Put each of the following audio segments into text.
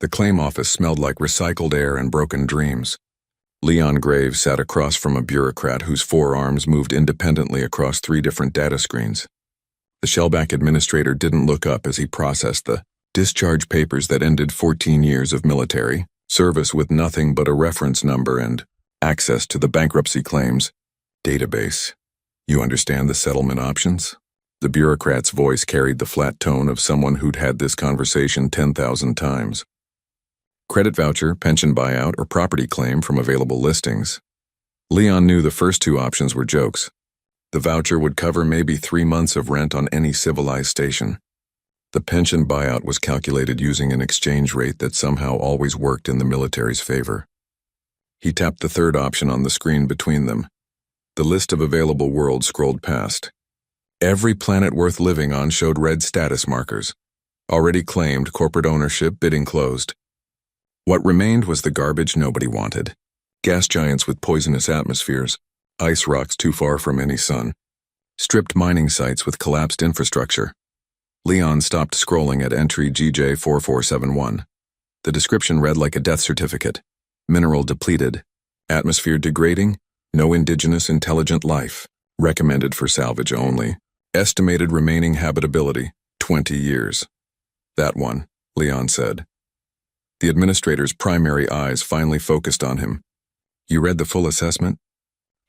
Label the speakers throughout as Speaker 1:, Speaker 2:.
Speaker 1: The claim office smelled like recycled air and broken dreams. Leon Graves sat across from a bureaucrat whose forearms moved independently across 3 different data screens. The shellback administrator didn't look up as he processed the discharge papers that ended 14 years of military service with nothing but a reference number and access to the bankruptcy claims database. You understand the settlement options? The bureaucrat's voice carried the flat tone of someone who'd had this conversation 10,000 times. Credit voucher, pension buyout, or property claim from available listings. Leon knew the first 2 options were jokes. The voucher would cover maybe 3 months of rent on any civilized station. The pension buyout was calculated using an exchange rate that somehow always worked in the military's favor. He tapped the third option on the screen between them. The list of available worlds scrolled past. Every planet worth living on showed red status markers. Already claimed, corporate ownership, bidding closed. What remained was the garbage nobody wanted. Gas giants with poisonous atmospheres, ice rocks too far from any sun, stripped mining sites with collapsed infrastructure. Leon stopped scrolling at entry GJ4471. The description read like a death certificate. Mineral depleted. Atmosphere degrading. No indigenous intelligent life. Recommended for salvage only. Estimated remaining habitability, 20 years. That one, Leon said. The administrator's primary eyes finally focused on him. You read the full assessment?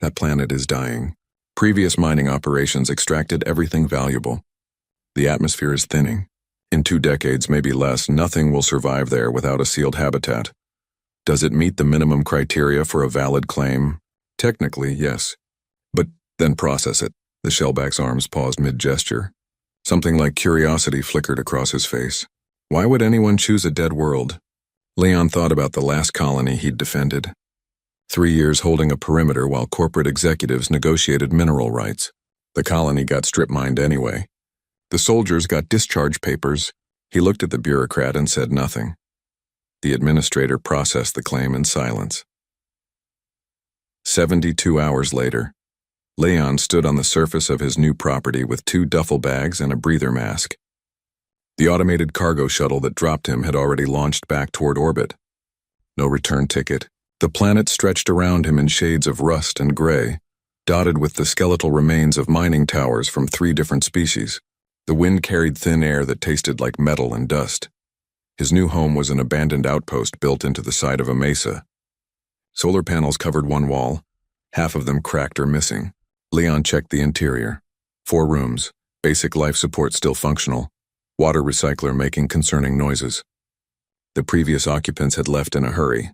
Speaker 1: That planet is dying. Previous mining operations extracted everything valuable. The atmosphere is thinning. In 2 decades, maybe less, nothing will survive there without a sealed habitat. Does it meet the minimum criteria for a valid claim? Technically, yes. But then process it. The shellback's arms paused mid-gesture. Something like curiosity flickered across his face. Why would anyone choose a dead world? Leon thought about the last colony he'd defended. 3 years holding a perimeter while corporate executives negotiated mineral rights. The colony got strip-mined anyway. The soldiers got discharge papers. He looked at the bureaucrat and said nothing. The administrator processed the claim in silence. 72 hours later, Leon stood on the surface of his new property with 2 duffel bags and a breather mask. The automated cargo shuttle that dropped him had already launched back toward orbit. No return ticket. The planet stretched around him in shades of rust and gray, dotted with the skeletal remains of mining towers from 3 different species. The wind carried thin air that tasted like metal and dust. His new home was an abandoned outpost built into the side of a mesa. Solar panels covered one wall, half of them cracked or missing. Leon checked the interior. 4 rooms, basic life support still functional, water recycler making concerning noises. The previous occupants had left in a hurry.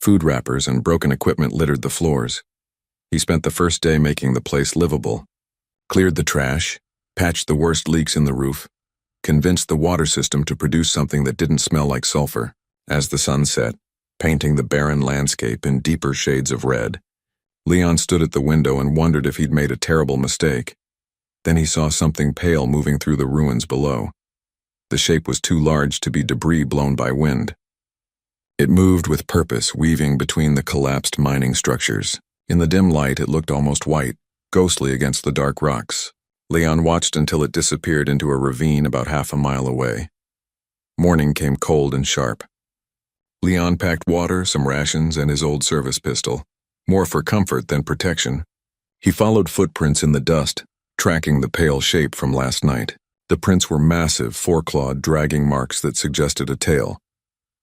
Speaker 1: Food wrappers and broken equipment littered the floors. He spent the first day making the place livable. Cleared the trash, patched the worst leaks in the roof, convinced the water system to produce something that didn't smell like sulfur. As the sun set, painting the barren landscape in deeper shades of red, Leon stood at the window and wondered if he'd made a terrible mistake. Then he saw something pale moving through the ruins below. The shape was too large to be debris blown by wind. It moved with purpose, weaving between the collapsed mining structures. In the dim light, it looked almost white, ghostly against the dark rocks. Leon watched until it disappeared into a ravine about half a mile away. Morning came cold and sharp. Leon packed water, some rations, and his old service pistol, more for comfort than protection. He followed footprints in the dust, tracking the pale shape from last night. The prints were massive, 4-clawed, dragging marks that suggested a tail.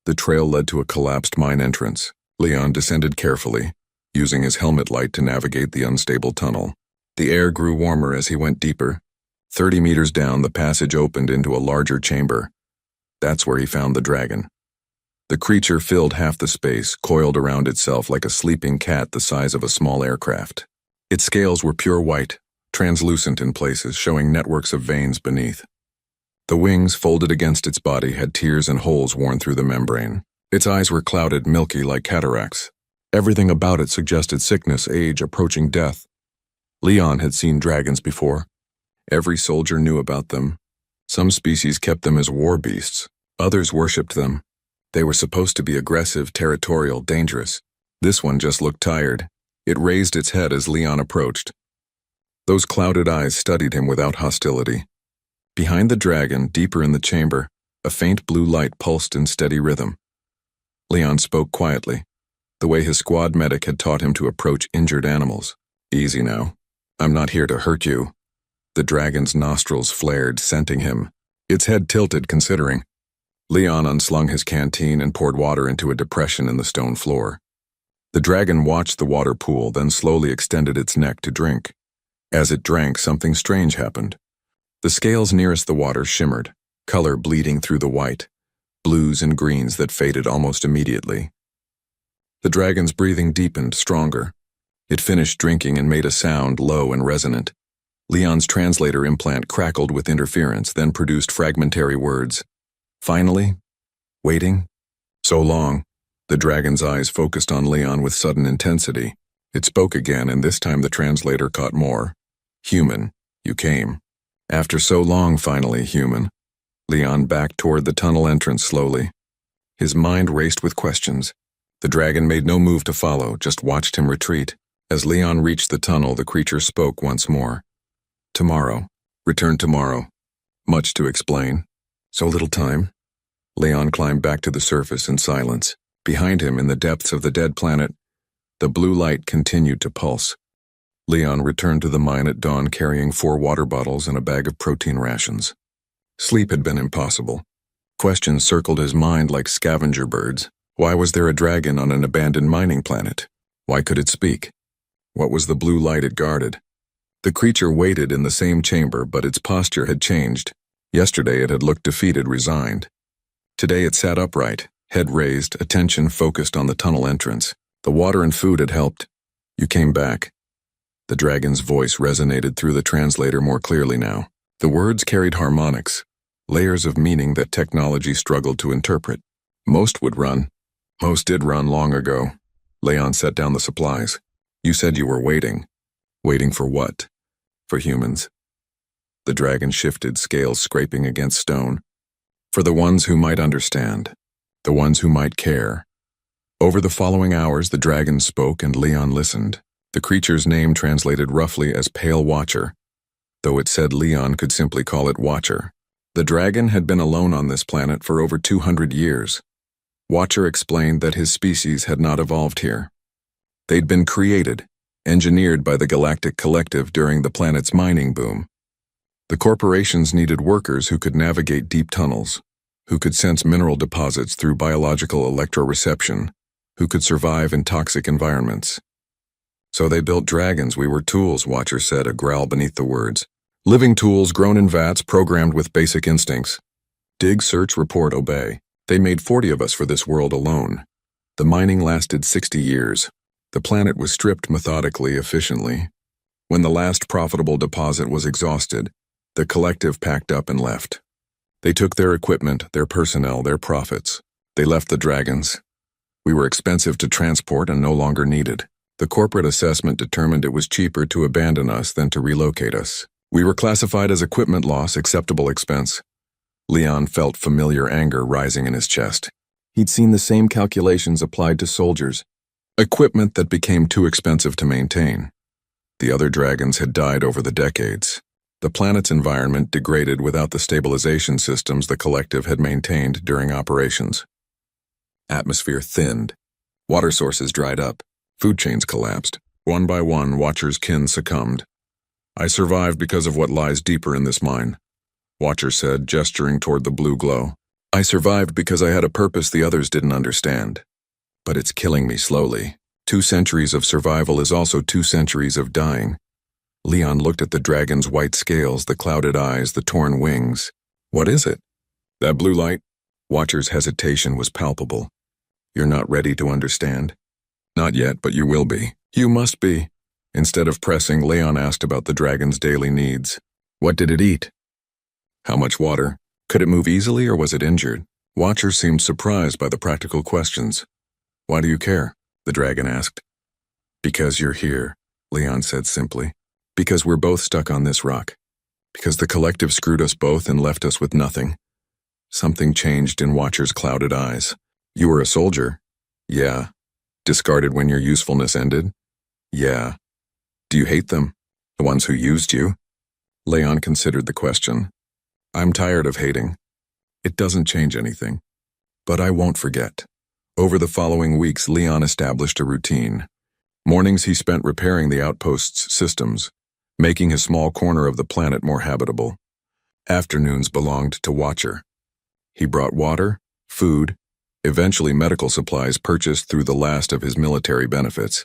Speaker 1: The trail led to a collapsed mine entrance. Leon descended carefully, using his helmet light to navigate the unstable tunnel. The air grew warmer as he went deeper. 30 meters down, the passage opened into a larger chamber. That's where he found the dragon. The creature filled half the space, coiled around itself like a sleeping cat the size of a small aircraft. Its scales were pure white, translucent in places, showing networks of veins beneath. The wings, folded against its body, had tears and holes worn through the membrane. Its eyes were clouded, milky like cataracts. Everything about it suggested sickness, age, approaching death. Leon had seen dragons before. Every soldier knew about them. Some species kept them as war beasts. Others worshipped them. They were supposed to be aggressive, territorial, dangerous. This one just looked tired. It raised its head as Leon approached. Those clouded eyes studied him without hostility. Behind the dragon, deeper in the chamber, a faint blue light pulsed in steady rhythm. Leon spoke quietly, the way his squad medic had taught him to approach injured animals. Easy now. I'm not here to hurt you. The dragon's nostrils flared, scenting him. Its head tilted, considering. Leon unslung his canteen and poured water into a depression in the stone floor. The dragon watched the water pool, then slowly extended its neck to drink. As it drank, something strange happened. The scales nearest the water shimmered, color bleeding through the white, blues and greens that faded almost immediately. The dragon's breathing deepened, stronger. It finished drinking and made a sound, low and resonant. Leon's translator implant crackled with interference, then produced fragmentary words. Finally, waiting. So long. The dragon's eyes focused on Leon with sudden intensity. It spoke again, and this time the translator caught more. Human, you came. After so long, finally, human. Leon backed toward the tunnel entrance slowly. His mind raced with questions. The dragon made no move to follow, just watched him retreat. As Leon reached the tunnel, the creature spoke once more. Tomorrow. Return tomorrow. Much to explain. So little time. Leon climbed back to the surface in silence. Behind him, in the depths of the dead planet, the blue light continued to pulse. Leon returned to the mine at dawn carrying 4 water bottles and a bag of protein rations. Sleep had been impossible. Questions circled his mind like scavenger birds. Why was there a dragon on an abandoned mining planet? Why could it speak? What was the blue light it guarded? The creature waited in the same chamber, but its posture had changed. Yesterday it had looked defeated, resigned. Today it sat upright, head raised, attention focused on the tunnel entrance. The water and food had helped. You came back. The dragon's voice resonated through the translator more clearly now. The words carried harmonics, layers of meaning that technology struggled to interpret. Most would run. Most did run long ago. Leon set down the supplies. You said you were waiting. Waiting for what? For humans. The dragon shifted, scales scraping against stone. For the ones who might understand. The ones who might care. Over the following hours, the dragon spoke and Leon listened. The creature's name translated roughly as Pale Watcher, though it said Leon could simply call it Watcher. The dragon had been alone on this planet for over 200 years. Watcher explained that his species had not evolved here. They'd been created, engineered by the Galactic Collective during the planet's mining boom. The corporations needed workers who could navigate deep tunnels, who could sense mineral deposits through biological electroreception, who could survive in toxic environments. So they built dragons. We were tools, Watcher said, a growl beneath the words. Living tools grown in vats, programmed with basic instincts. Dig, search, report, obey. They made 40 of us for this world alone. The mining lasted 60 years. The planet was stripped methodically, efficiently. When the last profitable deposit was exhausted, the collective packed up and left. They took their equipment, their personnel, their profits. They left the dragons. We were expensive to transport and no longer needed. The corporate assessment determined it was cheaper to abandon us than to relocate us. We were classified as equipment loss, acceptable expense. Leon felt familiar anger rising in his chest. He'd seen the same calculations applied to soldiers. Equipment that became too expensive to maintain. The other dragons had died over the decades. The planet's environment degraded without the stabilization systems the collective had maintained during operations. Atmosphere thinned. Water sources dried up. Food chains collapsed. One by one, Watcher's kin succumbed. I survived because of what lies deeper in this mine, Watcher said, gesturing toward the blue glow. I survived because I had a purpose the others didn't understand. But it's killing me slowly. 2 centuries of survival is also 2 centuries of dying. Leon looked at the dragon's white scales, the clouded eyes, the torn wings. What is it? That blue light? Watcher's hesitation was palpable. You're not ready to understand? Not yet, but you will be. You must be. Instead of pressing, Leon asked about the dragon's daily needs. What did it eat? How much water? Could it move easily or was it injured? Watcher seemed surprised by the practical questions. Why do you care? The dragon asked. Because you're here, Leon said simply. Because we're both stuck on this rock. Because the collective screwed us both and left us with nothing. Something changed in Watcher's clouded eyes. You were a soldier? Yeah. Discarded when your usefulness ended? Yeah. Do you hate them? The ones who used you? Leon considered the question. I'm tired of hating. It doesn't change anything. But I won't forget. Over the following weeks, Leon established a routine. Mornings he spent repairing the outpost's systems, making his small corner of the planet more habitable. Afternoons belonged to Watcher. He brought water, food, eventually medical supplies purchased through the last of his military benefits.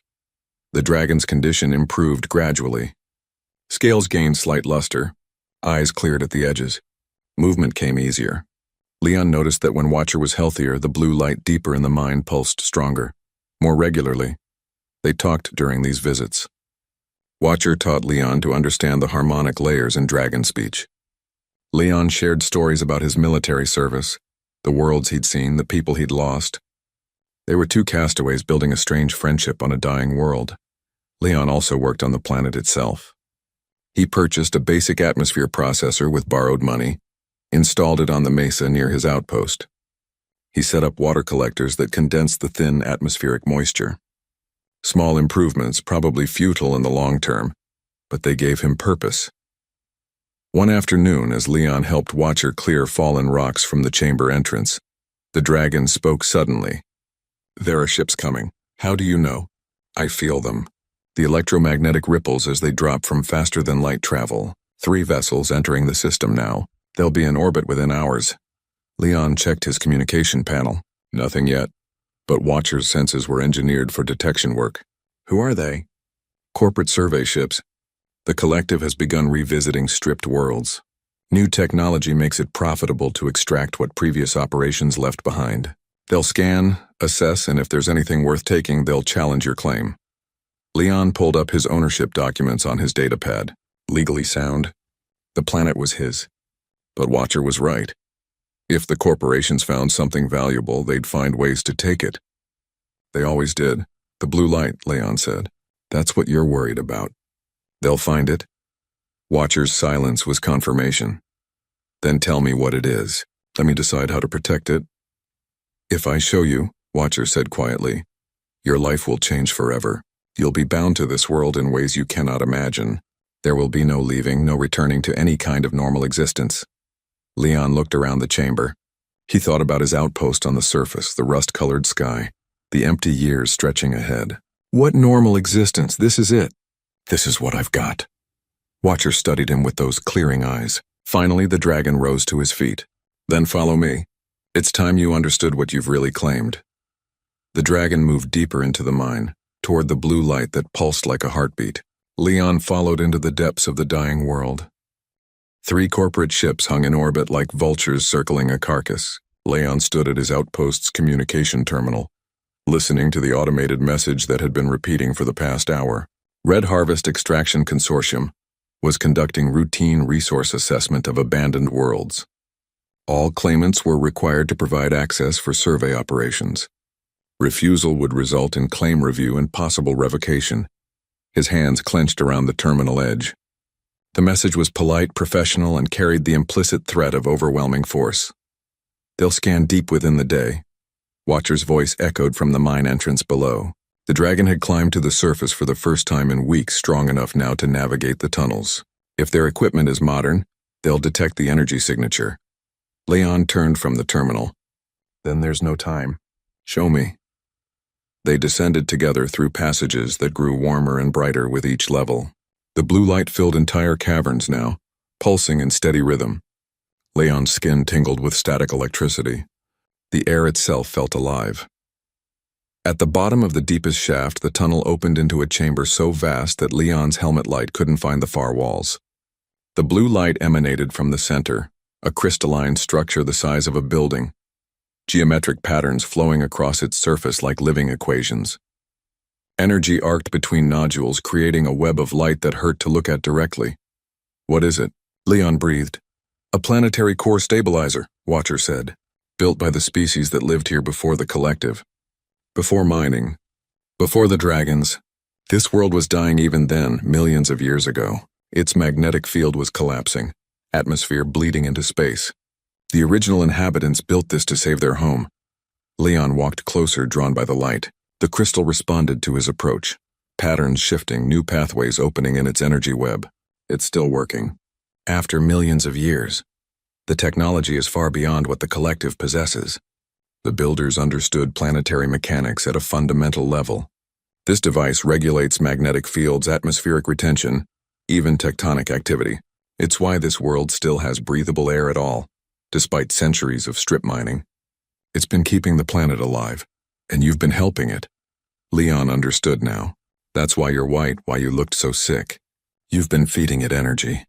Speaker 1: The dragon's condition improved gradually. Scales gained slight luster, eyes cleared at the edges. Movement came easier. Leon noticed that when Watcher was healthier, the blue light deeper in the mind pulsed stronger, more regularly. They talked during these visits. Watcher taught Leon to understand the harmonic layers in dragon speech. Leon shared stories about his military service, the worlds he'd seen, the people he'd lost. They were two castaways building a strange friendship on a dying world. Leon also worked on the planet itself. He purchased a basic atmosphere processor with borrowed money, installed it on the mesa near his outpost. He set up water collectors that condensed the thin atmospheric moisture. Small improvements, probably futile in the long term, but they gave him purpose. One afternoon, as Leon helped Watcher clear fallen rocks from the chamber entrance, the dragon spoke suddenly. "There are ships coming. How do you know?" "I feel them. The electromagnetic ripples as they drop from faster-than-light travel. 3 vessels entering the system now. They'll be in orbit within hours." Leon checked his communication panel. Nothing yet, but Watcher's senses were engineered for detection work. "Who are they?" "Corporate survey ships. The collective has begun revisiting stripped worlds. New technology makes it profitable to extract what previous operations left behind. They'll scan, assess, and if there's anything worth taking, they'll challenge your claim." Leon pulled up his ownership documents on his datapad. Legally sound. The planet was his. But Watcher was right. If the corporations found something valuable, they'd find ways to take it. They always did. "The blue light," Leon said. "That's what you're worried about." "They'll find it?" Watcher's silence was confirmation. "Then tell me what it is. Let me decide how to protect it." "If I show you," Watcher said quietly, "your life will change forever. You'll be bound to this world in ways you cannot imagine. There will be no leaving, no returning to any kind of normal existence." Leon looked around the chamber. He thought about his outpost on the surface, the rust-colored sky, the empty years stretching ahead. What normal existence? This is it. This is what I've got. Watcher studied him with those clearing eyes. Finally, the dragon rose to his feet. "Then follow me. It's time you understood what you've really claimed." The dragon moved deeper into the mine, toward the blue light that pulsed like a heartbeat. Leon followed into the depths of the dying world. 3 corporate ships hung in orbit like vultures circling a carcass. Leon stood at his outpost's communication terminal, listening to the automated message that had been repeating for the past hour. Red Harvest Extraction Consortium was conducting routine resource assessment of abandoned worlds. All claimants were required to provide access for survey operations. Refusal would result in claim review and possible revocation. His hands clenched around the terminal edge. The message was polite, professional, and carried the implicit threat of overwhelming force. "They'll scan deep within the day." Watcher's voice echoed from the mine entrance below. The dragon had climbed to the surface for the first time in weeks, strong enough now to navigate the tunnels. If their equipment is modern, they'll detect the energy signature. Leon turned from the terminal. "Then there's no time. Show me." They descended together through passages that grew warmer and brighter with each level. The blue light filled entire caverns now, pulsing in steady rhythm. Leon's skin tingled with static electricity. The air itself felt alive. At the bottom of the deepest shaft, the tunnel opened into a chamber so vast that Leon's helmet light couldn't find the far walls. The blue light emanated from the center, a crystalline structure the size of a building, geometric patterns flowing across its surface like living equations. Energy arced between nodules, creating a web of light that hurt to look at directly. "What is it?" Leon breathed. "A planetary core stabilizer," Watcher said, "built by the species that lived here before the collective. Before mining. Before the dragons. This world was dying even then, millions of years ago. Its magnetic field was collapsing, atmosphere bleeding into space. The original inhabitants built this to save their home." Leon walked closer, drawn by the light. The crystal responded to his approach, patterns shifting, new pathways opening in its energy web. "It's still working. After millions of years. The technology is far beyond what the collective possesses." The builders understood planetary mechanics at a fundamental level. This device regulates magnetic fields, atmospheric retention, even tectonic activity. It's why this world still has breathable air at all, despite centuries of strip mining. It's been keeping the planet alive, and you've been helping it. Leon understood now. That's why you're white, why you looked so sick. You've been feeding it energy.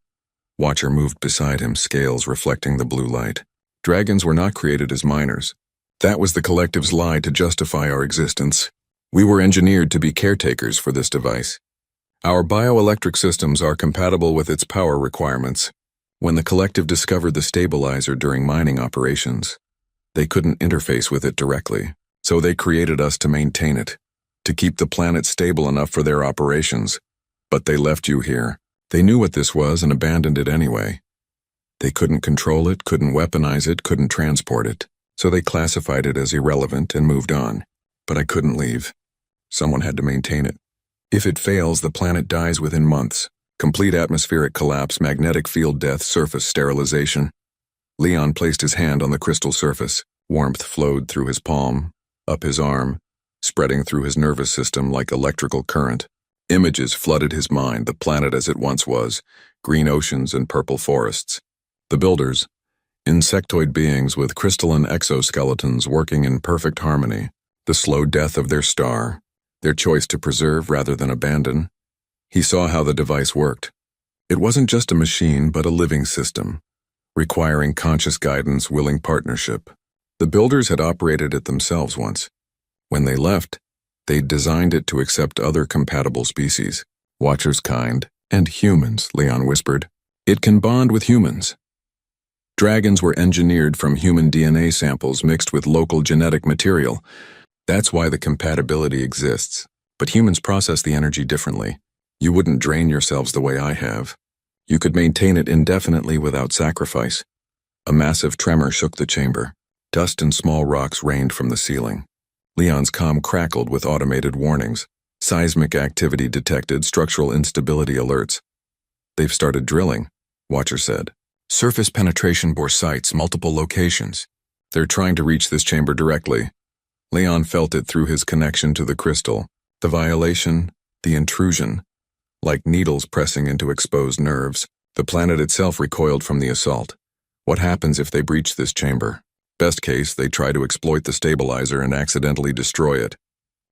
Speaker 1: Watcher moved beside him, scales reflecting the blue light. Dragons were not created as miners. That was the collective's lie to justify our existence. We were engineered to be caretakers for this device. Our bioelectric systems are compatible with its power requirements. When the collective discovered the stabilizer during mining operations, they couldn't interface with it directly, so they created us to maintain it, to keep the planet stable enough for their operations. But they left you here. They knew what this was and abandoned it anyway. They couldn't control it, couldn't weaponize it, couldn't transport it, so they classified it as irrelevant and moved on. But I couldn't leave. Someone had to maintain it. If it fails, the planet dies within months. Complete atmospheric collapse, magnetic field death, surface sterilization. Leon placed his hand on the crystal surface. Warmth flowed through his palm, up his arm, spreading through his nervous system like electrical current. Images flooded his mind, the planet as it once was, green oceans and purple forests. The builders, insectoid beings with crystalline exoskeletons working in perfect harmony. The slow death of their star, their choice to preserve rather than abandon. He saw how the device worked. It wasn't just a machine, but a living system, requiring conscious guidance, willing partnership. The builders had operated it themselves once. When they left, they'd designed it to accept other compatible species, Watcher's kind, and humans, Leon whispered. It can bond with humans. Dragons were engineered from human DNA samples mixed with local genetic material. That's why the compatibility exists. But humans process the energy differently. You wouldn't drain yourselves the way I have. You could maintain it indefinitely without sacrifice. A massive tremor shook the chamber. Dust and small rocks rained from the ceiling. Leon's comm crackled with automated warnings. Seismic activity detected, structural instability alerts. They've started drilling, Watcher said. Surface penetration bore sites, multiple locations. They're trying to reach this chamber directly. Leon felt it through his connection to the crystal. The violation, the intrusion. Like needles pressing into exposed nerves, the planet itself recoiled from the assault. What happens if they breach this chamber? Best case, they try to exploit the stabilizer and accidentally destroy it.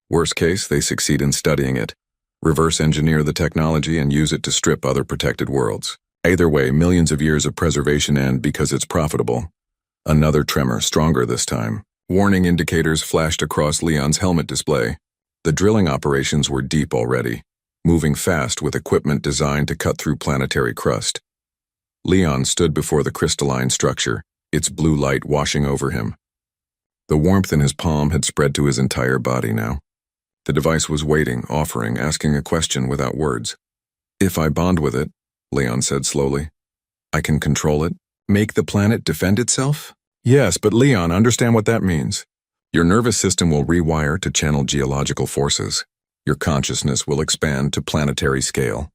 Speaker 1: Worst case, they succeed in studying it, reverse engineer the technology and use it to strip other protected worlds. Either way, millions of years of preservation end because it's profitable. Another tremor, stronger this time. Warning indicators flashed across Leon's helmet display. The drilling operations were deep already, moving fast with equipment designed to cut through planetary crust. Leon stood before the crystalline structure, its blue light washing over him. The warmth in his palm had spread to his entire body now. The device was waiting, offering, asking a question without words. If I bond with it, Leon said slowly, I can control it, make the planet defend itself? Yes, but Leon, understand what that means. Your nervous system will rewire to channel geological forces. Your consciousness will expand to planetary scale.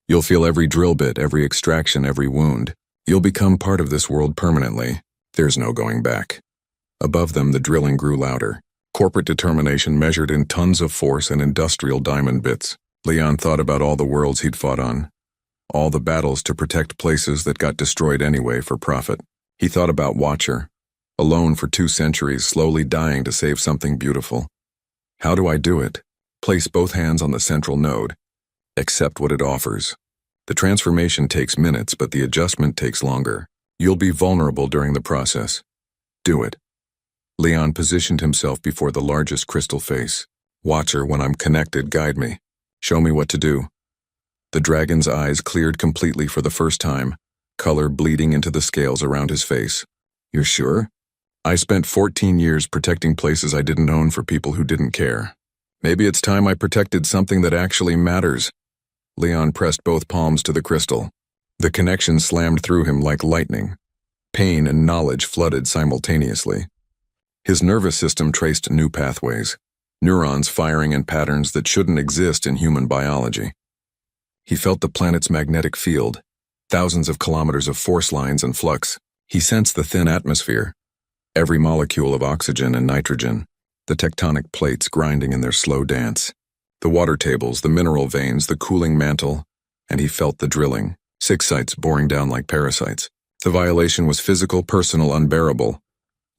Speaker 1: You'll feel every drill bit, every extraction, every wound. You'll become part of this world permanently. There's no going back. Above them, the drilling grew louder. Corporate determination measured in tons of force and industrial diamond bits. Leon thought about all the worlds he'd fought on. All the battles to protect places that got destroyed anyway for profit. He thought about Watcher, alone for 2 centuries, slowly dying to save something beautiful. How do I do it? Place both hands on the central node. Accept what it offers. The transformation takes minutes, but the adjustment takes longer. You'll be vulnerable during the process. Do it. Leon positioned himself before the largest crystal face. Watcher, when I'm connected, guide me. Show me what to do. The dragon's eyes cleared completely for the first time, color bleeding into the scales around his face. You're sure? I spent 14 years protecting places I didn't own for people who didn't care. Maybe it's time I protected something that actually matters. Leon pressed both palms to the crystal. The connection slammed through him like lightning. Pain and knowledge flooded simultaneously. His nervous system traced new pathways, neurons firing in patterns that shouldn't exist in human biology. He felt the planet's magnetic field, thousands of kilometers of force lines and flux. He sensed the thin atmosphere, every molecule of oxygen and nitrogen, the tectonic plates grinding in their slow dance, the water tables, the mineral veins, the cooling mantle, and he felt the drilling, 6 sites boring down like parasites. The violation was physical, personal, unbearable.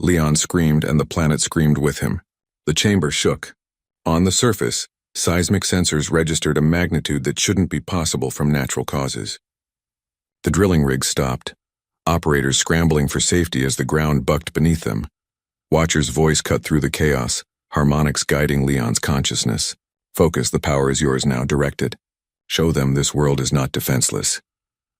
Speaker 1: Leon screamed, and the planet screamed with him. The chamber shook. On the surface, seismic sensors registered a magnitude that shouldn't be possible from natural causes. The drilling rig stopped, operators scrambling for safety as the ground bucked beneath them. Watcher's voice cut through the chaos, harmonics guiding Leon's consciousness. Focus, the power is yours now, directed. Show them this world is not defenseless.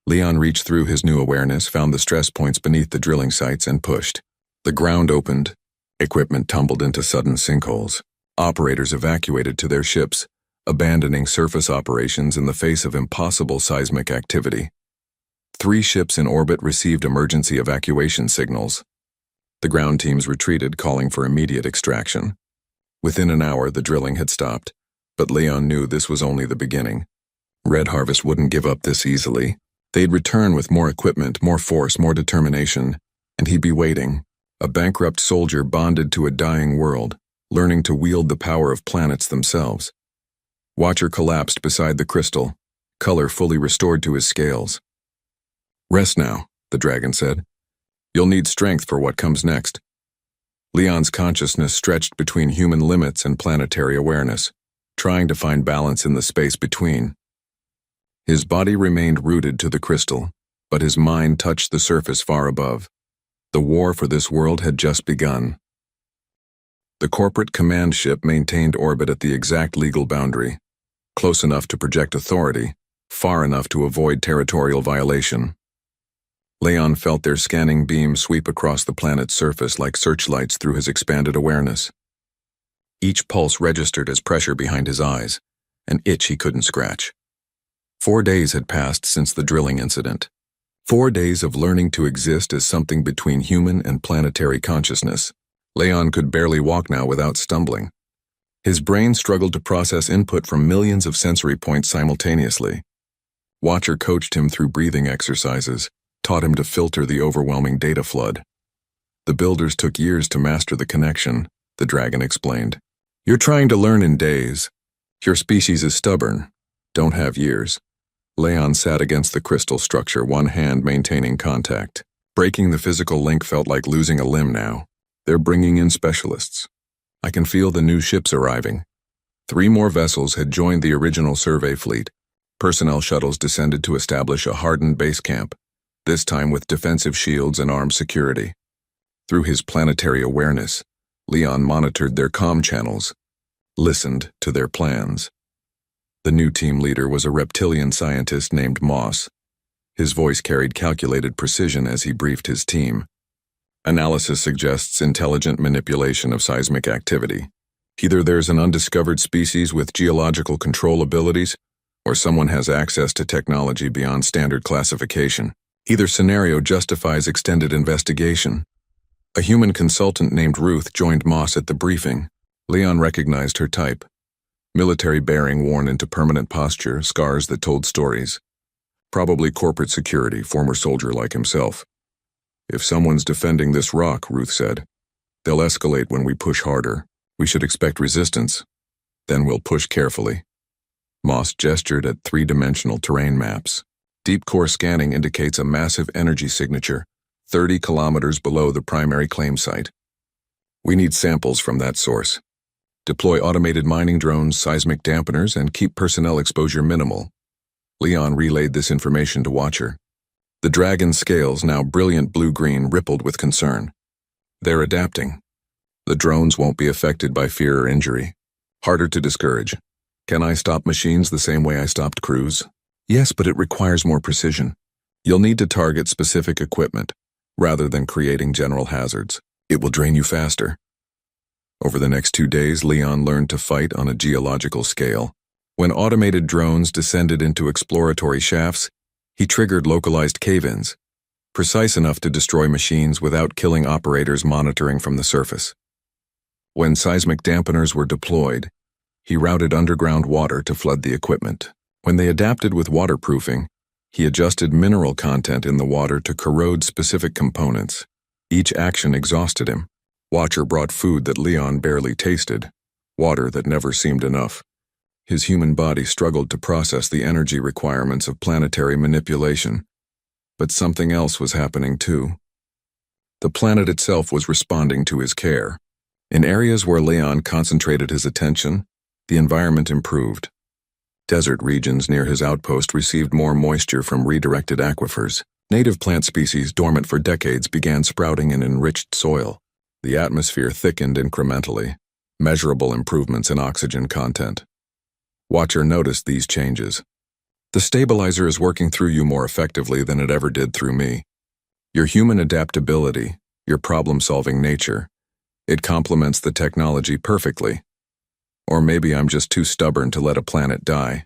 Speaker 1: Leon reached through his new awareness, found the stress points beneath the drilling sites, and pushed. The ground opened. Equipment tumbled into sudden sinkholes. Operators evacuated to their ships, abandoning surface operations in the face of impossible seismic activity. 3 ships in orbit received emergency evacuation signals. The ground teams retreated, calling for immediate extraction. Within an hour, the drilling had stopped, but Leon knew this was only the beginning. Red Harvest wouldn't give up this easily. They'd return with more equipment, more force, more determination, and he'd be waiting, a bankrupt soldier bonded to a dying world, learning to wield the power of planets themselves. Watcher collapsed beside the crystal, color fully restored to his scales. Rest now, the dragon said. You'll need strength for what comes next. Leon's consciousness stretched between human limits and planetary awareness, trying to find balance in the space between. His body remained rooted to the crystal, but his mind touched the surface far above. The war for this world had just begun. The corporate command ship maintained orbit at the exact legal boundary, close enough to project authority, far enough to avoid territorial violation. Leon felt their scanning beams sweep across the planet's surface like searchlights through his expanded awareness. Each pulse registered as pressure behind his eyes, an itch he couldn't scratch. 4 days had passed since the drilling incident. 4 days of learning to exist as something between human and planetary consciousness. Leon could barely walk now without stumbling. His brain struggled to process input from millions of sensory points simultaneously. Watcher coached him through breathing exercises, taught him to filter the overwhelming data flood. The builders took years to master the connection, the dragon explained. You're trying to learn in days. Your species is stubborn. Don't have years. Leon sat against the crystal structure, one hand maintaining contact. Breaking the physical link felt like losing a limb now. They're bringing in specialists. I can feel the new ships arriving. 3 more vessels had joined the original survey fleet. Personnel shuttles descended to establish a hardened base camp, this time with defensive shields and armed security. Through his planetary awareness, Leon monitored their comm channels, listened to their plans. The new team leader was a reptilian scientist named Moss. His voice carried calculated precision as he briefed his team. Analysis suggests intelligent manipulation of seismic activity. Either there's an undiscovered species with geological control abilities, or someone has access to technology beyond standard classification. Either scenario justifies extended investigation. A human consultant named Ruth joined Moss at the briefing. Leon recognized her type. Military bearing worn into permanent posture, scars that told stories. Probably corporate security, former soldier like himself. If someone's defending this rock, Ruth said, they'll escalate when we push harder. We should expect resistance. Then we'll push carefully. Moss gestured at 3-dimensional terrain maps. Deep core scanning indicates a massive energy signature, 30 kilometers below the primary claim site. We need samples from that source. Deploy automated mining drones, seismic dampeners, and keep personnel exposure minimal. Leon relayed this information to Watcher. The dragon's scales, now brilliant blue-green, rippled with concern. They're adapting. The drones won't be affected by fear or injury. Harder to discourage. Can I stop machines the same way I stopped crews? Yes, but it requires more precision. You'll need to target specific equipment, rather than creating general hazards. It will drain you faster. Over the next 2 days, Leon learned to fight on a geological scale. When automated drones descended into exploratory shafts, he triggered localized cave-ins, precise enough to destroy machines without killing operators monitoring from the surface. When seismic dampeners were deployed, he routed underground water to flood the equipment. When they adapted with waterproofing, he adjusted mineral content in the water to corrode specific components. Each action exhausted him. Watcher brought food that Leon barely tasted, water that never seemed enough. His human body struggled to process the energy requirements of planetary manipulation. But something else was happening too. The planet itself was responding to his care. In areas where Leon concentrated his attention, the environment improved. Desert regions near his outpost received more moisture from redirected aquifers. Native plant species dormant for decades began sprouting in enriched soil. The atmosphere thickened incrementally, measurable improvements in oxygen content. Watcher noticed these changes. The stabilizer is working through you more effectively than it ever did through me. Your human adaptability, your problem-solving nature, it complements the technology perfectly. Or maybe I'm just too stubborn to let a planet die.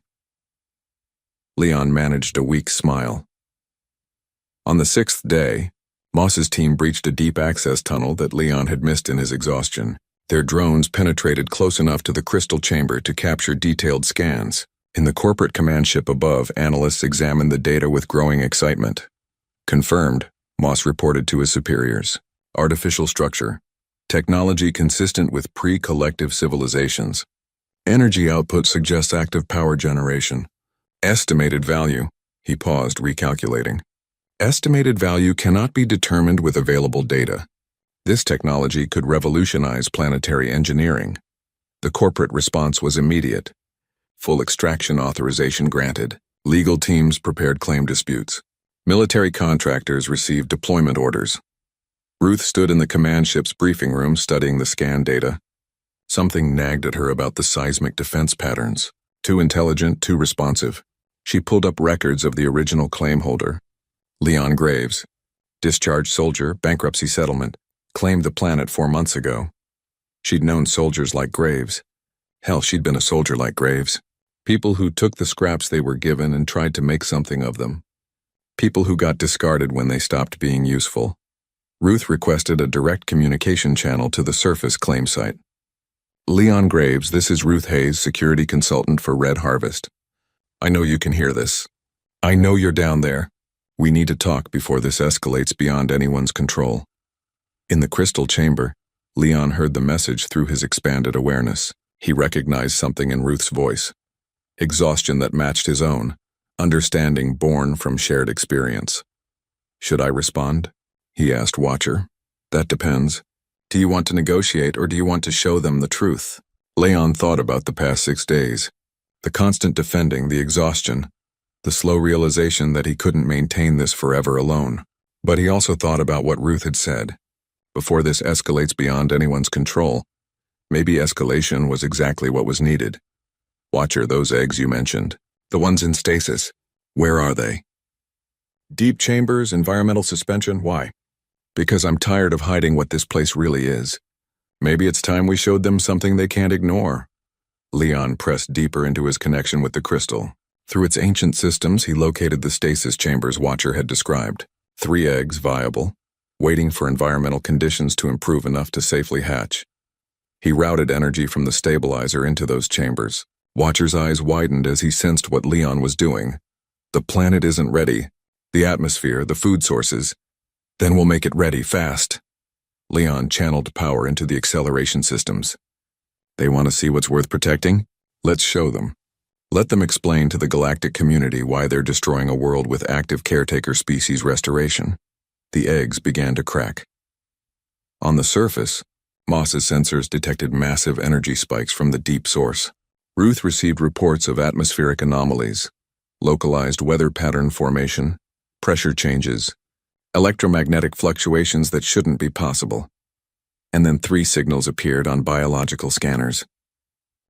Speaker 1: Leon managed a weak smile. On the 6th day, Moss's team breached a deep access tunnel that Leon had missed in his exhaustion. Their drones penetrated close enough to the crystal chamber to capture detailed scans. In the corporate command ship above, analysts examined the data with growing excitement. Confirmed, Moss reported to his superiors. Artificial structure. Technology consistent with pre-collective civilizations. Energy output suggests active power generation. Estimated value. He paused, recalculating. Estimated value cannot be determined with available data. This technology could revolutionize planetary engineering. The corporate response was immediate. Full extraction authorization granted. Legal teams prepared claim disputes. Military contractors received deployment orders. Ruth stood in the command ship's briefing room studying the scan data. Something nagged at her about the seismic defense patterns. Too intelligent, too responsive. She pulled up records of the original claim holder. Leon Graves, discharged soldier, bankruptcy settlement, claimed the planet 4 months ago. She'd known soldiers like Graves. Hell, she'd been a soldier like Graves. People who took the scraps they were given and tried to make something of them. People who got discarded when they stopped being useful. Ruth requested a direct communication channel to the surface claim site. Leon Graves, this is Ruth Hayes, security consultant for Red Harvest. I know you can hear this. I know you're down there. We need to talk before this escalates beyond anyone's control. In the crystal chamber, Leon heard the message through his expanded awareness. He recognized something in Ruth's voice. Exhaustion that matched his own. Understanding born from shared experience. Should I respond? He asked Watcher. That depends. Do you want to negotiate or do you want to show them the truth? Leon thought about the past 6 days. The constant defending, the exhaustion, the slow realization that he couldn't maintain this forever alone. But he also thought about what Ruth had said. Before this escalates beyond anyone's control, maybe escalation was exactly what was needed. Watcher, those eggs you mentioned, the ones in stasis, where are they? Deep chambers, environmental suspension, why? Because I'm tired of hiding what this place really is. Maybe it's time we showed them something they can't ignore. Leon pressed deeper into his connection with the crystal. Through its ancient systems, he located the stasis chambers Watcher had described. 3 eggs viable, waiting for environmental conditions to improve enough to safely hatch. He routed energy from the stabilizer into those chambers. Watcher's eyes widened as he sensed what Leon was doing. The planet isn't ready. The atmosphere, the food sources. Then we'll make it ready fast. Leon channeled power into the acceleration systems. They want to see what's worth protecting? Let's show them. Let them explain to the galactic community why they're destroying a world with active caretaker species restoration. The eggs began to crack. On the surface, Moss's sensors detected massive energy spikes from the deep source. Ruth received reports of atmospheric anomalies, localized weather pattern formation, pressure changes, electromagnetic fluctuations that shouldn't be possible. And then 3 signals appeared on biological scanners.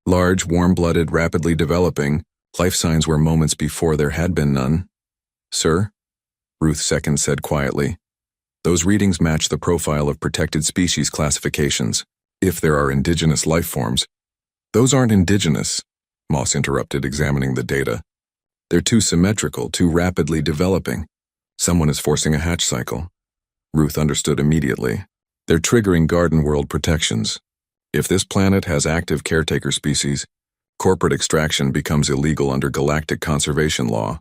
Speaker 1: Large, warm-blooded, rapidly developing, life signs where moments before there had been none. Sir, Ruth II said quietly, those readings match the profile of protected species classifications. If there are indigenous life forms, those aren't indigenous, Moss interrupted, examining the data. They're too symmetrical, too rapidly developing. Someone is forcing a hatch cycle. Ruth understood immediately. They're triggering garden world protections. If this planet has active caretaker species, corporate extraction becomes illegal under galactic conservation law.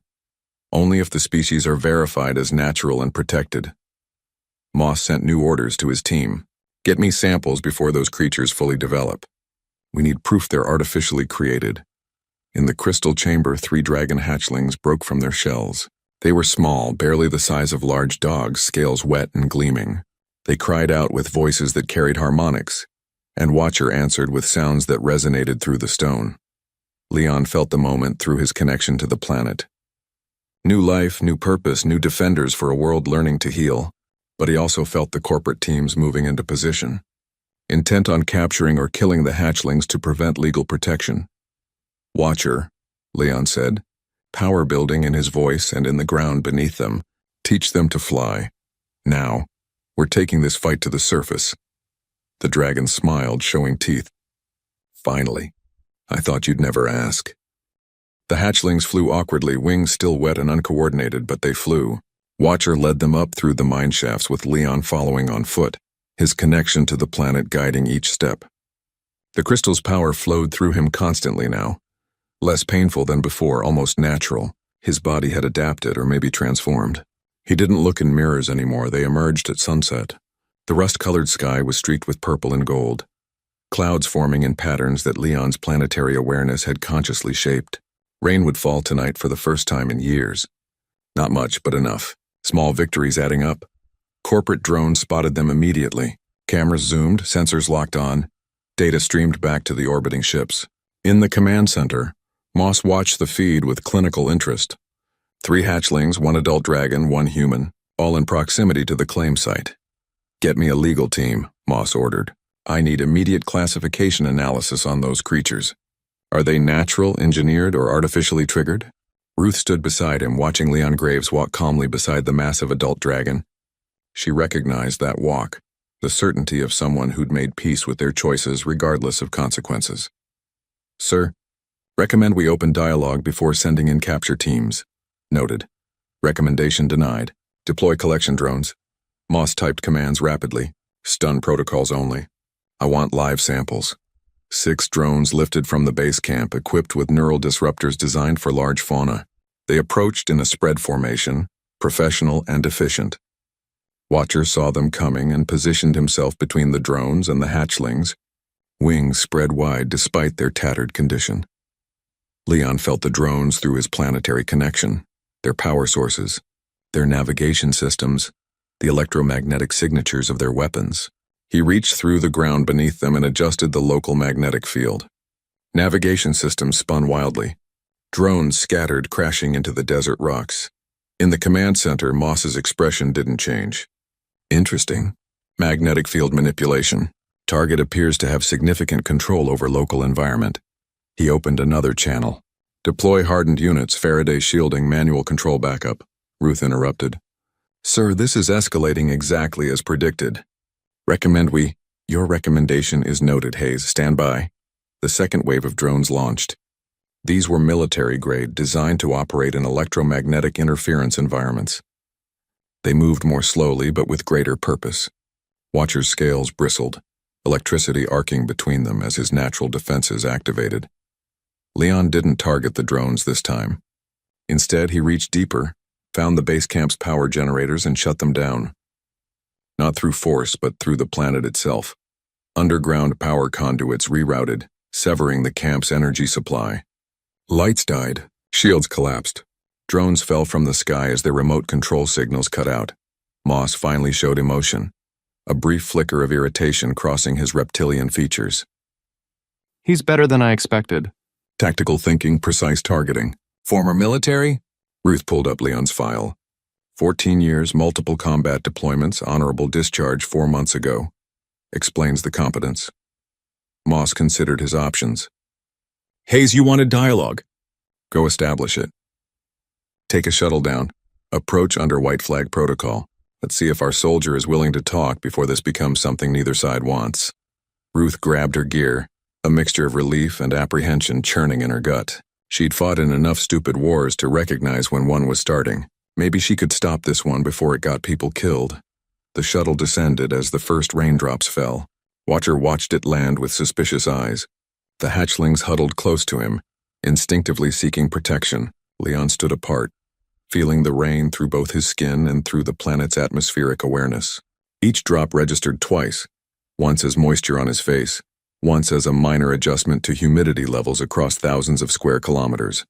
Speaker 1: Only if the species are verified as natural and protected. Moss sent new orders to his team. Get me samples before those creatures fully develop. We need proof they're artificially created. In the crystal chamber, 3 dragon hatchlings broke from their shells. They were small, barely the size of large dogs, scales wet and gleaming. They cried out with voices that carried harmonics, and Watcher answered with sounds that resonated through the stone. Leon felt the moment through his connection to the planet. New life, new purpose, new defenders for a world learning to heal, but he also felt the corporate teams moving into position, intent on capturing or killing the hatchlings to prevent legal protection. Watcher, Leon said, power building in his voice and in the ground beneath them. Teach them to fly. Now, we're taking this fight to the surface. The dragon smiled, showing teeth. Finally, I thought you'd never ask. The hatchlings flew awkwardly, wings still wet and uncoordinated, but they flew. Watcher led them up through the mine shafts with Leon following on foot, his connection to the planet guiding each step. The crystal's power flowed through him constantly now. Less painful than before, almost natural. His body had adapted or maybe transformed. He didn't look in mirrors anymore. They emerged at sunset. The rust-colored sky was streaked with purple and gold, clouds forming in patterns that Leon's planetary awareness had consciously shaped. Rain would fall tonight for the first time in years. Not much, but enough. Small victories adding up. Corporate drones spotted them immediately. Cameras zoomed, sensors locked on. Data streamed back to the orbiting ships. In the command center, Moss watched the feed with clinical interest. 3 hatchlings, 1 adult dragon, 1 human, all in proximity to the claim site. Get me a legal team, Moss ordered. I need immediate classification analysis on those creatures. Are they natural, engineered, or artificially triggered? Ruth stood beside him, watching Leon Graves walk calmly beside the massive adult dragon. She recognized that walk, the certainty of someone who'd made peace with their choices regardless of consequences. Sir, recommend we open dialogue before sending in capture teams. Noted. Recommendation denied. Deploy collection drones. Moss typed commands rapidly. Stun protocols only. I want live samples. 6 drones lifted from the base camp, equipped with neural disruptors designed for large fauna. They approached in a spread formation, professional and efficient. Watcher saw them coming and positioned himself between the drones and the hatchlings, wings spread wide despite their tattered condition. Leon felt the drones through his planetary connection, their power sources, their navigation systems, the electromagnetic signatures of their weapons. He reached through the ground beneath them and adjusted the local magnetic field. Navigation systems spun wildly. Drones scattered, crashing into the desert rocks. In the command center, Moss's expression didn't change. Interesting. Magnetic field manipulation. Target appears to have significant control over local environment. He opened another channel. Deploy hardened units, Faraday shielding, manual control backup. Ruth interrupted. Sir, this is escalating exactly as predicted. Your recommendation is noted, Hayes. Stand by. The second wave of drones launched. These were military-grade, designed to operate in electromagnetic interference environments. They moved more slowly, but with greater purpose. Watcher's scales bristled, electricity arcing between them as his natural defenses activated. Leon didn't target the drones this time. Instead, he reached deeper, found the base camp's power generators and shut them down. Not through force, but through the planet itself. Underground power conduits rerouted, severing the camp's energy supply. Lights died, shields collapsed. Drones fell from the sky as their remote control signals cut out. Moss finally showed emotion, a brief flicker of irritation crossing his reptilian features.
Speaker 2: He's better than I expected.
Speaker 1: Tactical thinking, precise targeting. Former military? Ruth pulled up Leon's file. 14 years, multiple combat deployments, honorable discharge 4 months ago. Explains the competence. Moss considered his options. Hayes, you wanted dialogue. Go establish it. Take a shuttle down. Approach under white flag protocol. Let's see if our soldier is willing to talk before this becomes something neither side wants. Ruth grabbed her gear, a mixture of relief and apprehension churning in her gut. She'd fought in enough stupid wars to recognize when one was starting. Maybe she could stop this one before it got people killed. The shuttle descended as the first raindrops fell. Watcher watched it land with suspicious eyes. The hatchlings huddled close to him, instinctively seeking protection. Leon stood apart, feeling the rain through both his skin and through the planet's atmospheric awareness. Each drop registered twice, once as moisture on his face, once as a minor adjustment to humidity levels across thousands of square kilometers.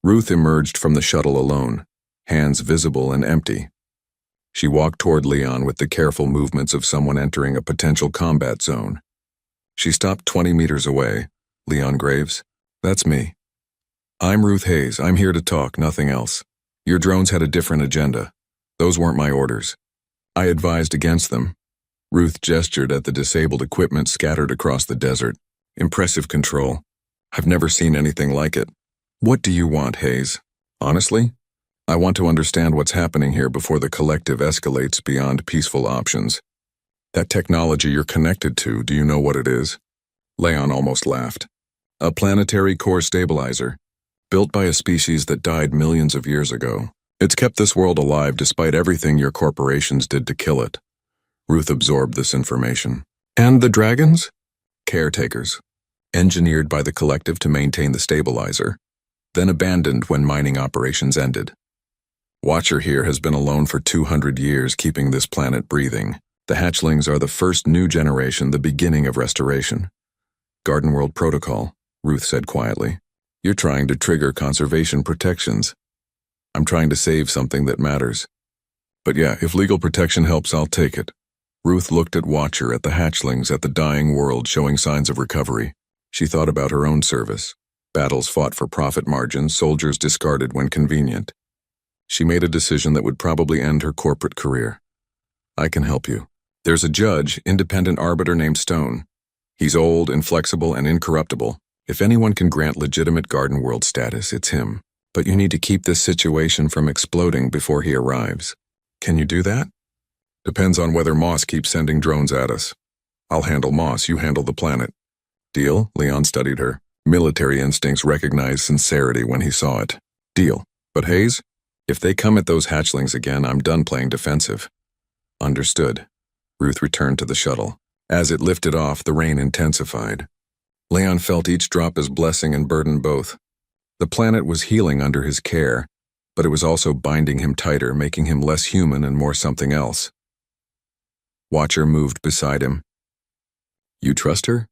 Speaker 1: Ruth emerged from the shuttle alone, hands visible and empty. She walked toward Leon with the careful movements of someone entering a potential combat zone. She stopped 20 meters away. "Leon Graves? That's me. I'm Ruth Hayes. I'm here to talk, nothing else. Your drones had a different agenda. Those weren't my orders. I advised against them." Ruth gestured at the disabled equipment scattered across the desert. "Impressive control. I've never seen anything like it." "What do you want, Hayes? Honestly? I want to understand what's happening here before the collective escalates beyond peaceful options. That technology you're connected to, do you know what it is?" Leon almost laughed. "A planetary core stabilizer, built by a species that died millions of years ago. It's kept this world alive despite everything your corporations did to kill it." Ruth absorbed this information. "And the dragons?" "Caretakers, engineered by the collective to maintain the stabilizer, then abandoned when mining operations ended. Watcher here has been alone for 200 years, keeping this planet breathing. The hatchlings are the first new generation, the beginning of restoration." "Garden World Protocol," Ruth said quietly. "You're trying to trigger conservation protections." "I'm trying to save something that matters. But yeah, if legal protection helps, I'll take it." Ruth looked at Watcher, at the hatchlings, at the dying world showing signs of recovery. She thought about her own service. Battles fought for profit margins, soldiers discarded when convenient. She made a decision that would probably end her corporate career. "I can help you. There's a judge, independent arbiter named Stone. He's old, inflexible, and incorruptible. If anyone can grant legitimate Garden World status, it's him. But you need to keep this situation from exploding before he arrives. Can you do that?" "Depends on whether Moss keeps sending drones at us. I'll handle Moss, you handle the planet." "Deal?" Leon studied her. Military instincts recognized sincerity when he saw it. "Deal. But Hayes, if they come at those hatchlings again, I'm done playing defensive." "Understood." Ruth returned to the shuttle. As it lifted off, the rain intensified. Leon felt each drop as blessing and burden both. The planet was healing under his care, but it was also binding him tighter, making him less human and more something else. Watcher moved beside him. "You trust her?"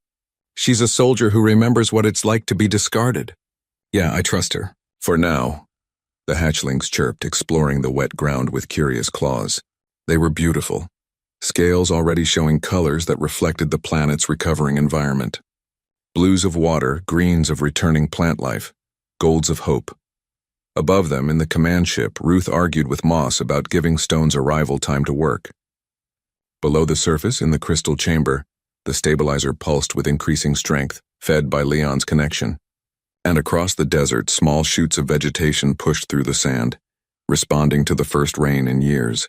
Speaker 1: "She's a soldier who remembers what it's like to be discarded." "Yeah, I trust her. For now." The hatchlings chirped, exploring the wet ground with curious claws. They were beautiful. Scales already showing colors that reflected the planet's recovering environment. Blues of water, greens of returning plant life, golds of hope. Above them, in the command ship, Ruth argued with Moss about giving Stone's arrival time to work. Below the surface, in the crystal chamber, the stabilizer pulsed with increasing strength, fed by Leon's connection. And across the desert, small shoots of vegetation pushed through the sand, responding to the first rain in years.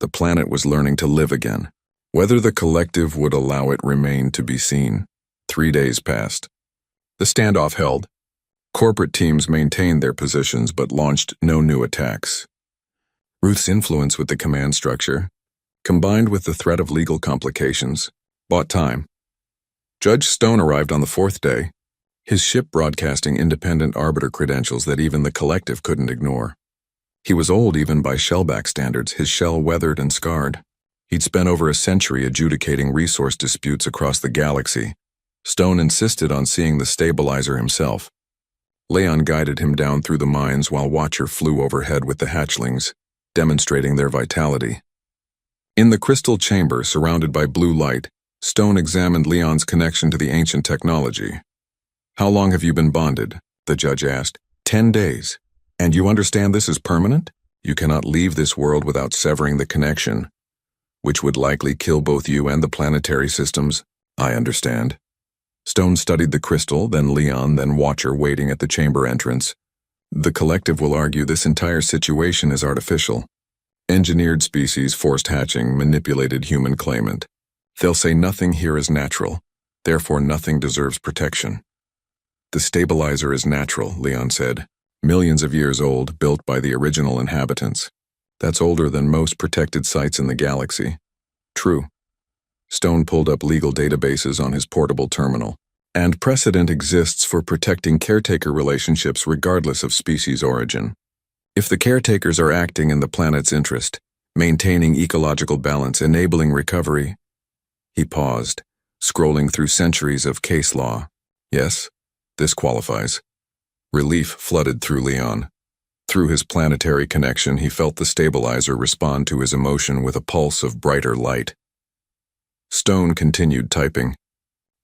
Speaker 1: The planet was learning to live again. Whether the collective would allow it remained to be seen. 3 days passed. The standoff held. Corporate teams maintained their positions but launched no new attacks. Ruth's influence with the command structure, combined with the threat of legal complications, bought time. Judge Stone arrived on the 4th day, his ship broadcasting independent arbiter credentials that even the collective couldn't ignore. He was old even by shellback standards, his shell weathered and scarred. He'd spent over a century adjudicating resource disputes across the galaxy. Stone insisted on seeing the stabilizer himself. Leon guided him down through the mines while Watcher flew overhead with the hatchlings, demonstrating their vitality. In the crystal chamber, surrounded by blue light, Stone examined Leon's connection to the ancient technology. "How long have you been bonded?" the judge asked. 10 days. "And you understand this is permanent? You cannot leave this world without severing the connection, which would likely kill both you and the planetary systems." "I understand." Stone studied the crystal, then Leon, then Watcher waiting at the chamber entrance. "The collective will argue this entire situation is artificial. Engineered species forced hatching, manipulated human claimant. They'll say nothing here is natural, therefore nothing deserves protection." "The stabilizer is natural," Leon said. "Millions of years old, built by the original inhabitants. That's older than most protected sites in the galaxy." "True." Stone pulled up legal databases on his portable terminal. "And precedent exists for protecting caretaker relationships regardless of species origin. If the caretakers are acting in the planet's interest, maintaining ecological balance, enabling recovery. He paused, scrolling through centuries of case law. Yes, this qualifies. Relief flooded through Leon. Through his planetary connection, he felt the stabilizer respond to his emotion with a pulse of brighter light. Stone continued typing.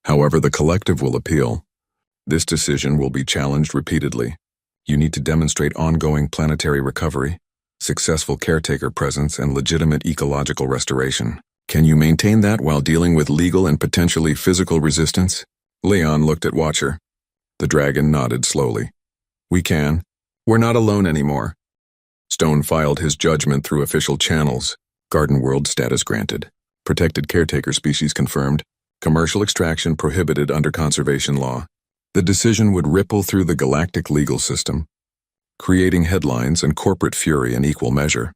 Speaker 1: However, the collective will appeal. This decision will be challenged repeatedly. You need to demonstrate ongoing planetary recovery, successful caretaker presence, and legitimate ecological restoration. Can you maintain that while dealing with legal and potentially physical resistance? Leon looked at Watcher. The dragon nodded slowly. We can. We're not alone anymore. Stone filed his judgment through official channels. Garden World status granted. Protected caretaker species confirmed. Commercial extraction prohibited under conservation law. The decision would ripple through the galactic legal system, creating headlines and corporate fury in equal measure.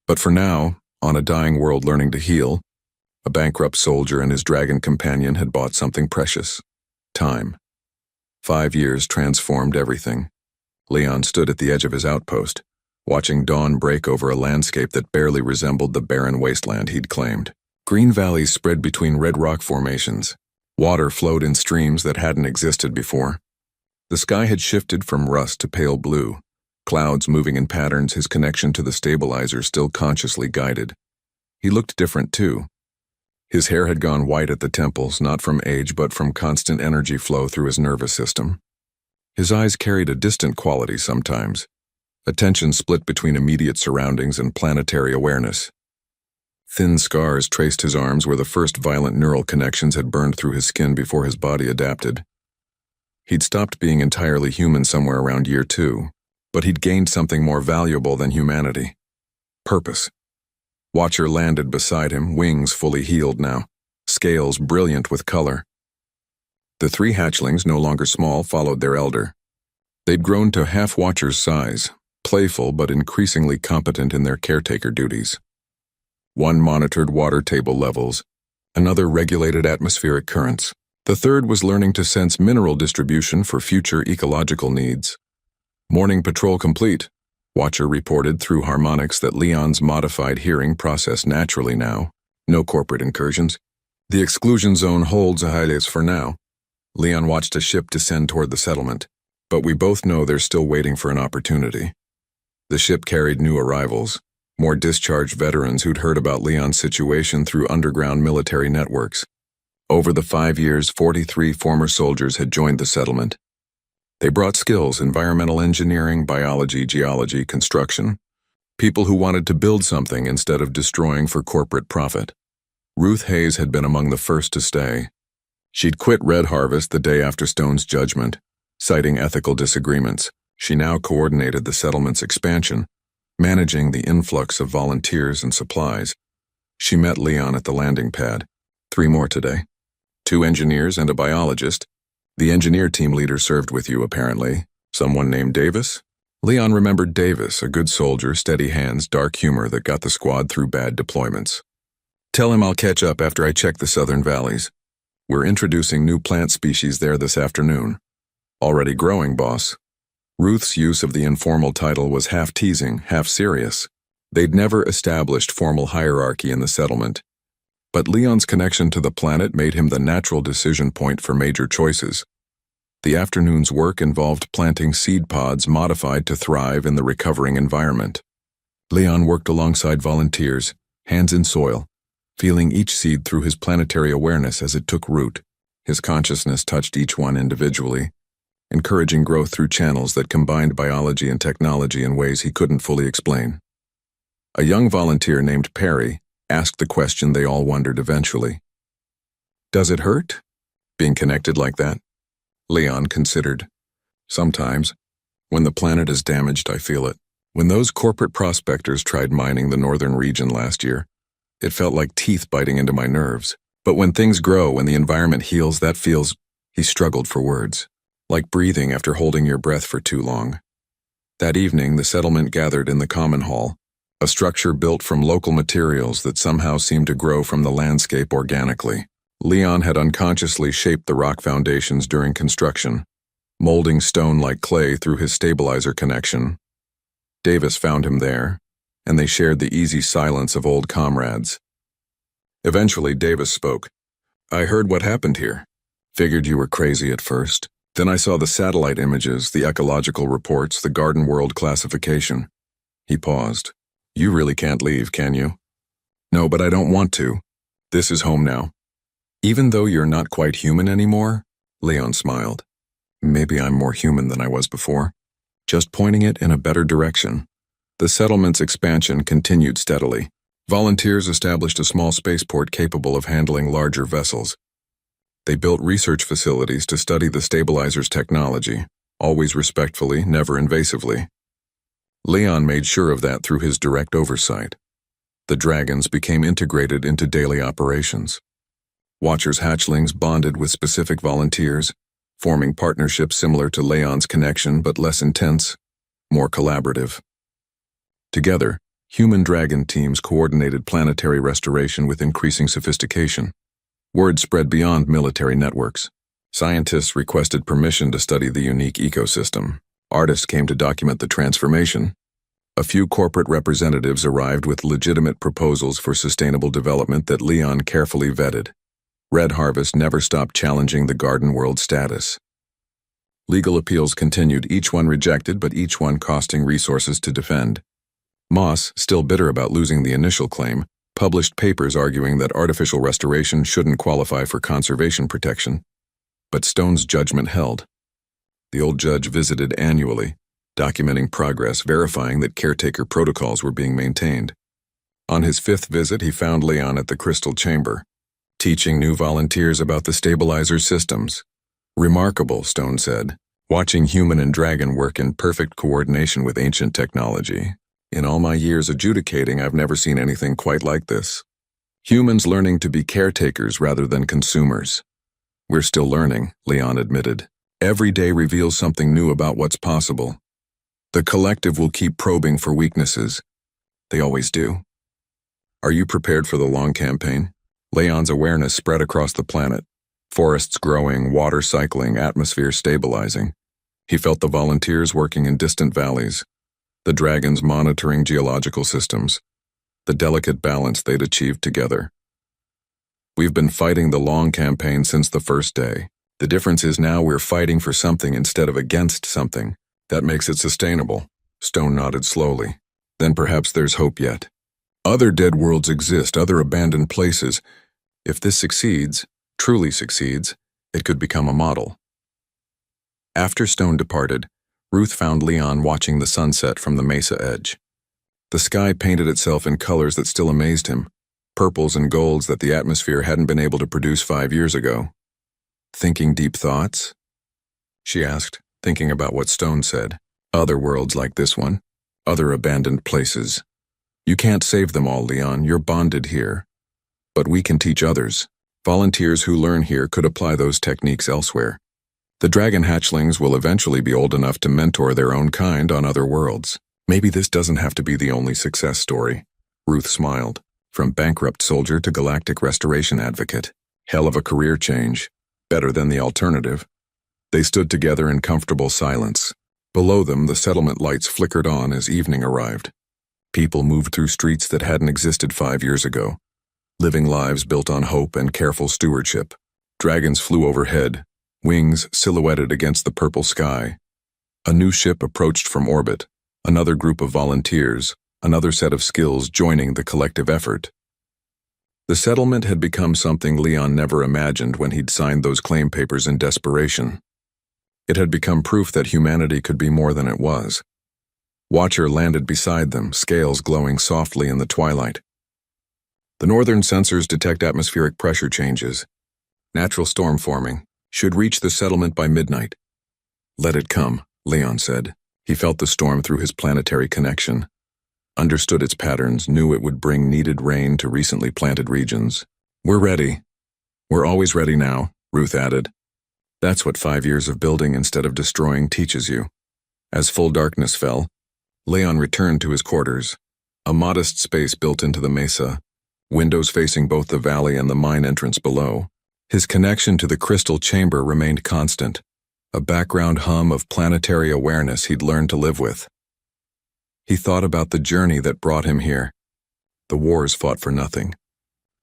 Speaker 1: But for now, on a dying world learning to heal, a bankrupt soldier and his dragon companion had bought something precious: time. 5 years transformed everything. Leon stood at the edge of his outpost, watching dawn break over a landscape that barely resembled the barren wasteland he'd claimed. Green valleys spread between red rock formations. Water flowed in streams that hadn't existed before. The sky had shifted from rust to pale blue, clouds moving in patterns his connection to the stabilizer still consciously guided. He looked different too. His hair had gone white at the temples, not from age but from constant energy flow through his nervous system. His eyes carried a distant quality sometimes, attention split between immediate surroundings and planetary awareness. Thin scars traced his arms where the first violent neural connections had burned through his skin before his body adapted. He'd stopped being entirely human somewhere around year 2, but he'd gained something more valuable than humanity: purpose. Watcher landed beside him, wings fully healed now, scales brilliant with color. The 3 hatchlings, no longer small, followed their elder. They'd grown to half Watcher's size, playful but increasingly competent in their caretaker duties. One monitored water table levels, another regulated atmospheric currents. The third was learning to sense mineral distribution for future ecological needs. Morning patrol complete. Watcher reported through harmonics that Leon's modified hearing processed naturally now. No corporate incursions. The exclusion zone holds Ahiles for now. Leon watched a ship descend toward the settlement, but we both know they're still waiting for an opportunity. The ship carried new arrivals, more discharged veterans who'd heard about Leon's situation through underground military networks. Over the 5 years, 43 former soldiers had joined the settlement. They brought skills: environmental engineering, biology, geology, construction. People who wanted to build something instead of destroying for corporate profit. Ruth Hayes had been among the first to stay. She'd quit Red Harvest the day after Stone's judgment, citing ethical disagreements. She now coordinated the settlement's expansion, managing the influx of volunteers and supplies. She met Leon at the landing pad. 3 more today. 2 engineers and a biologist. The engineer team leader served with you, apparently. Someone named Davis? Leon remembered Davis, a good soldier, steady hands, dark humor that got the squad through bad deployments. Tell him I'll catch up after I check the southern valleys. We're introducing new plant species there this afternoon. Already growing, boss. Ruth's use of the informal title was half teasing, half serious. They'd never established formal hierarchy in the settlement, but Leon's connection to the planet made him the natural decision point for major choices. The afternoon's work involved planting seed pods modified to thrive in the recovering environment. Leon worked alongside volunteers, hands in soil, feeling each seed through his planetary awareness as it took root. His consciousness touched each one individually, encouraging growth through channels that combined biology and technology in ways he couldn't fully explain. A young volunteer named Perry asked the question they all wondered eventually. Does it hurt, being connected like that? Leon considered. Sometimes, when the planet is damaged, I feel it. When those corporate prospectors tried mining the northern region last year, it felt like teeth biting into my nerves. But when things grow, when the environment heals, that feels... He struggled for words. Like breathing after holding your breath for too long. That evening, the settlement gathered in the common hall, a structure built from local materials that somehow seemed to grow from the landscape organically. Leon had unconsciously shaped the rock foundations during construction, molding stone like clay through his stabilizer connection. Davis found him there, and they shared the easy silence of old comrades. Eventually, Davis spoke. "I heard what happened here. Figured you were crazy at first. Then I saw the satellite images, the ecological reports, the garden world classification." He paused. "You really can't leave, can you?" "No, but I don't want to. This is home now." "Even though you're not quite human anymore?" Leon smiled. "Maybe I'm more human than I was before. Just pointing it in a better direction." The settlement's expansion continued steadily. Volunteers established a small spaceport capable of handling larger vessels. They built research facilities to study the stabilizer's technology, always respectfully, never invasively. Leon made sure of that through his direct oversight. The dragons became integrated into daily operations. Watchers' hatchlings bonded with specific volunteers, forming partnerships similar to Leon's connection but less intense, more collaborative. Together, human dragon teams coordinated planetary restoration with increasing sophistication. Word spread beyond military networks. Scientists requested permission to study the unique ecosystem. Artists came to document the transformation. A few corporate representatives arrived with legitimate proposals for sustainable development that Leon carefully vetted. Red Harvest never stopped challenging the garden world status. Legal appeals continued, each one rejected but each one costing resources to defend. Moss, still bitter about losing the initial claim, published papers arguing that artificial restoration shouldn't qualify for conservation protection. But Stone's judgment held. The old judge visited annually, documenting progress, verifying that caretaker protocols were being maintained. On his 5th visit, he found Leon at the Crystal Chamber, teaching new volunteers about the stabilizer systems. "Remarkable," Stone said, "watching human and dragon work in perfect coordination with ancient technology. In all my years adjudicating, I've never seen anything quite like this. Humans learning to be caretakers rather than consumers." "We're still learning," Leon admitted. "Every day reveals something new about what's possible. The collective will keep probing for weaknesses. They always do." "Are you prepared for the long campaign?" Leon's awareness spread across the planet. Forests growing, water cycling, atmosphere stabilizing. He felt the volunteers working in distant valleys, the dragons monitoring geological systems, the delicate balance they'd achieved together. "We've been fighting the long campaign since the first day. The difference is now we're fighting for something instead of against something. That makes it sustainable." Stone nodded slowly. "Then perhaps there's hope yet. Other dead worlds exist, other abandoned places. If this succeeds, truly succeeds, it could become a model." After Stone departed, Ruth found Leon watching the sunset from the mesa edge. The sky painted itself in colors that still amazed him, purples and golds that the atmosphere hadn't been able to produce 5 years ago. "Thinking deep thoughts?" she asked, thinking about what Stone said. Other worlds like this one, other abandoned places. "You can't save them all, Leon, you're bonded here. But we can teach others. Volunteers who learn here could apply those techniques elsewhere. The dragon hatchlings will eventually be old enough to mentor their own kind on other worlds. Maybe this doesn't have to be the only success story." Ruth smiled. From bankrupt soldier to galactic restoration advocate. Hell of a career change. Better than the alternative. They stood together in comfortable silence. Below them, the settlement lights flickered on as evening arrived. People moved through streets that hadn't existed 5 years ago, living lives built on hope and careful stewardship. Dragons flew overhead, wings silhouetted against the purple sky. A new ship approached from orbit, another group of volunteers, another set of skills joining the collective effort. The settlement had become something Leon never imagined when he'd signed those claim papers in desperation. It had become proof that humanity could be more than it was. Watcher landed beside them, scales glowing softly in the twilight. "The northern sensors detect atmospheric pressure changes. Natural storm forming. Should reach the settlement by midnight." "Let it come," Leon said. He felt the storm through his planetary connection. Understood its patterns, knew it would bring needed rain to recently planted regions. "We're ready." "We're always ready now," Ruth added. That's what 5 years of building instead of destroying teaches you. As full darkness fell, Leon returned to his quarters, a modest space built into the mesa, windows facing both the valley and the mine entrance below. His connection to the crystal chamber remained constant, a background hum of planetary awareness he'd learned to live with. He thought about the journey that brought him here. The wars fought for nothing.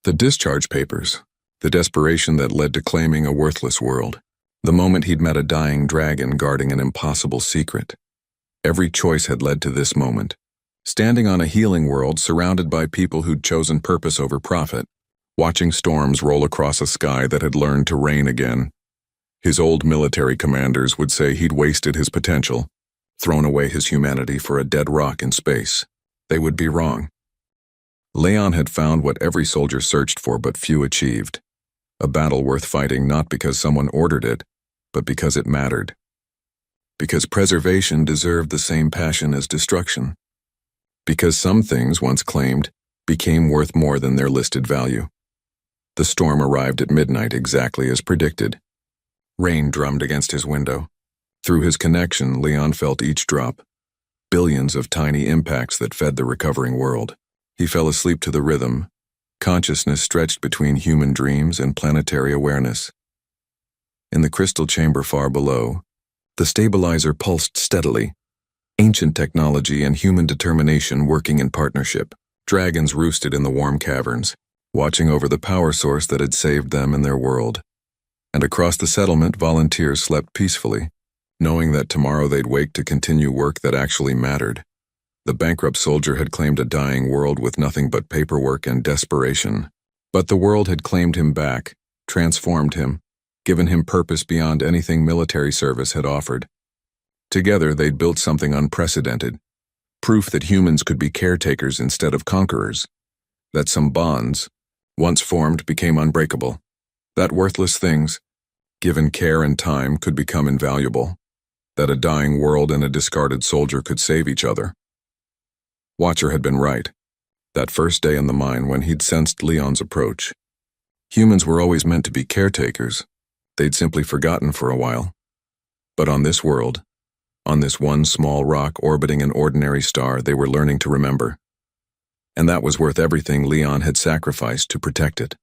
Speaker 1: The discharge papers, the desperation that led to claiming a worthless world. The moment he'd met a dying dragon guarding an impossible secret. Every choice had led to this moment. Standing on a healing world surrounded by people who'd chosen purpose over profit. Watching storms roll across a sky that had learned to rain again. His old military commanders would say he'd wasted his potential, thrown away his humanity for a dead rock in space. They would be wrong. Leon had found what every soldier searched for but few achieved. A battle worth fighting not because someone ordered it, but because it mattered. Because preservation deserved the same passion as destruction. Because some things, once claimed, became worth more than their listed value. The storm arrived at midnight exactly as predicted. Rain drummed against his window. Through his connection, Leon felt each drop. Billions of tiny impacts that fed the recovering world. He fell asleep to the rhythm. Consciousness stretched between human dreams and planetary awareness. In the crystal chamber far below, the stabilizer pulsed steadily. Ancient technology and human determination working in partnership. Dragons roosted in the warm caverns, watching over the power source that had saved them and their world. And across the settlement, volunteers slept peacefully, knowing that tomorrow they'd wake to continue work that actually mattered. The bankrupt soldier had claimed a dying world with nothing but paperwork and desperation. But the world had claimed him back, transformed him, given him purpose beyond anything military service had offered. Together, they'd built something unprecedented. Proof that humans could be caretakers instead of conquerors. That some bonds, once formed, became unbreakable. That worthless things, given care and time, could become invaluable. That a dying world and a discarded soldier could save each other. Watcher had been right. That first day in the mine when he'd sensed Leon's approach. Humans were always meant to be caretakers. They'd simply forgotten for a while. But on this world, on this one small rock orbiting an ordinary star, they were learning to remember. And that was worth everything Leon had sacrificed to protect it.